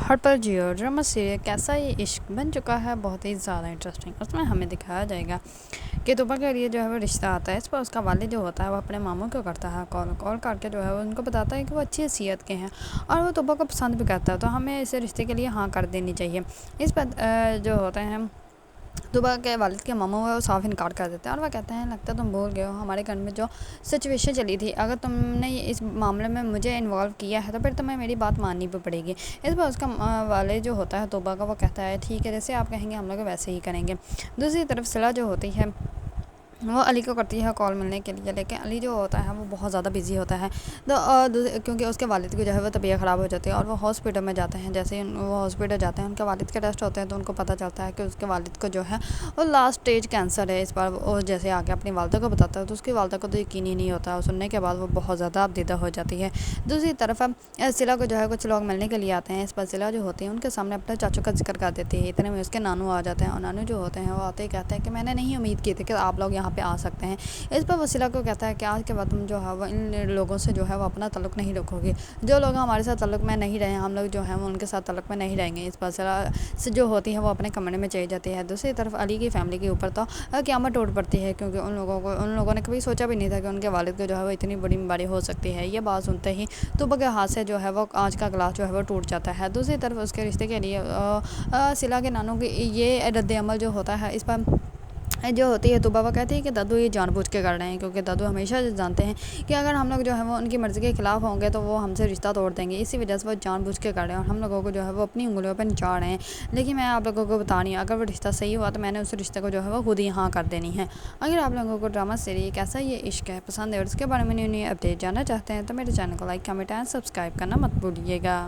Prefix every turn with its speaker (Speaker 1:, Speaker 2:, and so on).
Speaker 1: ہر پر Jio drama serial کیسا یہ عشق بن چکا ہے بہت ہی زیادہ انٹرسٹنگ۔ اس میں ہمیں دکھایا جائے گا کہ طوبا کے لیے جو ہے وہ رشتہ آتا ہے۔ اس پر اس کا والد جو ہوتا ہے وہ اپنے ماموں کو کرتا ہے کال کر کے جو ہے وہ ان کو بتاتا ہے کہ وہ اچھی حیثیت کے ہیں اور وہ طوبا کو پسند بھی کرتا ہے، تو ہمیں اس رشتے کے لیے ہاں کر دینی چاہیے۔ اس پر جو ہوتے ہیں طوبا کے والد کے ماموں وہ صاف انکار کر دیتے ہیں اور وہ کہتے ہیں لگتا ہے تم بھول گئے ہو ہمارے گھر میں جو سچویشن چلی تھی، اگر تم نے اس معاملے میں مجھے انوالو کیا ہے تو پھر تمہیں میری بات ماننی بھی پڑے گی۔ اس پر اس کا والد جو ہوتا ہے طوبا کا وہ کہتا ہے ٹھیک ہے جیسے آپ کہیں گے ہم لوگ ویسے ہی کریں گے۔ دوسری طرف صلہ جو ہوتی ہے وہ علی کو کرتی ہے کال ملنے کے لیے، لیکن علی جو ہوتا ہے وہ بہت زیادہ بزی ہوتا ہے، تو کیونکہ اس کے والد کی جو ہے وہ طبیعت خراب ہو جاتی ہے اور وہ ہاسپٹل میں جاتے ہیں۔ جیسے ہی وہ ہاسپٹل جاتے ہیں ان کے والد کے ٹیسٹ ہوتے ہیں تو ان کو پتہ چلتا ہے کہ اس کے والد کو جو ہے وہ لاسٹ اسٹیج کینسر ہے۔ اس پر وہ جیسے آ کے اپنی والدہ کو بتاتا ہے تو اس کی والدہ کو تو یقین ہی نہیں ہوتا، اور سننے کے بعد وہ بہت زیادہ ابدیدہ ہو جاتی ہے۔ دوسری طرف صلہ کو جو ہے کچھ لوگ ملنے کے لیے آتے ہیں۔ اس پر صلہ جو ہوتی ہے ان کے سامنے اپنے چاچو کا ذکر کر دیتی ہے، اتنے میں اس کے نانو آ جاتے ہیں اور نانو جو ہوتے ہیں وہ آتے ہی کہتے ہیں کہ میں نے نہیں امید کی تھی کہ آپ لوگ یہاں پہ آ سکتے ہیں۔ اس پر وسیلہ کو کہتا ہے کہ آج کے بعد تم جو ہے وہ ان لوگوں سے جو ہے وہ اپنا تعلق نہیں رکھو گے، جو لوگ ہمارے ساتھ تعلق میں نہیں رہے ہم لوگ جو ہیں وہ ان کے ساتھ تعلق میں نہیں رہیں گے۔ اس پر وسیلہ سے جو ہوتی ہے وہ اپنے کمرے میں چلی جاتی ہے۔ دوسری طرف علی کی فیملی کے اوپر تو قیامت ٹوٹ پڑتی ہے، کیونکہ ان لوگوں نے کبھی سوچا بھی نہیں تھا کہ ان کے والد کو جو ہے وہ اتنی بڑی بیماری ہو سکتی ہے۔ یہ بات سنتے ہی طوبا کے ہاتھ سے جو ہے وہ آج کا گلاس جو ہے وہ ٹوٹ جاتا ہے۔ دوسری طرف اس کے رشتے کے لیے صلہ کے نانوں کی یہ رد عمل جو ہوتا ہے اس پر جو ہوتی ہے طوبا وہ کہتی ہے کہ دادو یہ جان بوجھ کے کر رہے ہیں، کیونکہ دادو ہمیشہ جانتے ہیں کہ اگر ہم لوگ جو ہے وہ ان کی مرضی کے خلاف ہوں گے تو وہ ہم سے رشتہ توڑ دیں گے، اسی وجہ سے وہ جان بوجھ کے کر رہے ہیں اور ہم لوگوں کو جو ہے وہ اپنی انگلیوں پہ نچاڑ رہے ہیں۔ لیکن میں آپ لوگوں کو بتا رہی ہوں اگر وہ رشتہ صحیح ہوا تو میں نے اس رشتے کو جو ہے وہ خود ہی ہاں کر دینی ہے۔ اگر آپ لوگوں کو ڈرامہ سیریز کیسا یہ عشق ہے پسند ہے اور اس کے بارے میں نئی اپڈیٹ جاننا چاہتے ہیں تو میرے چینل کو لائک کمنٹ اینڈ سبسکرائب کرنا مت بھولیے گا۔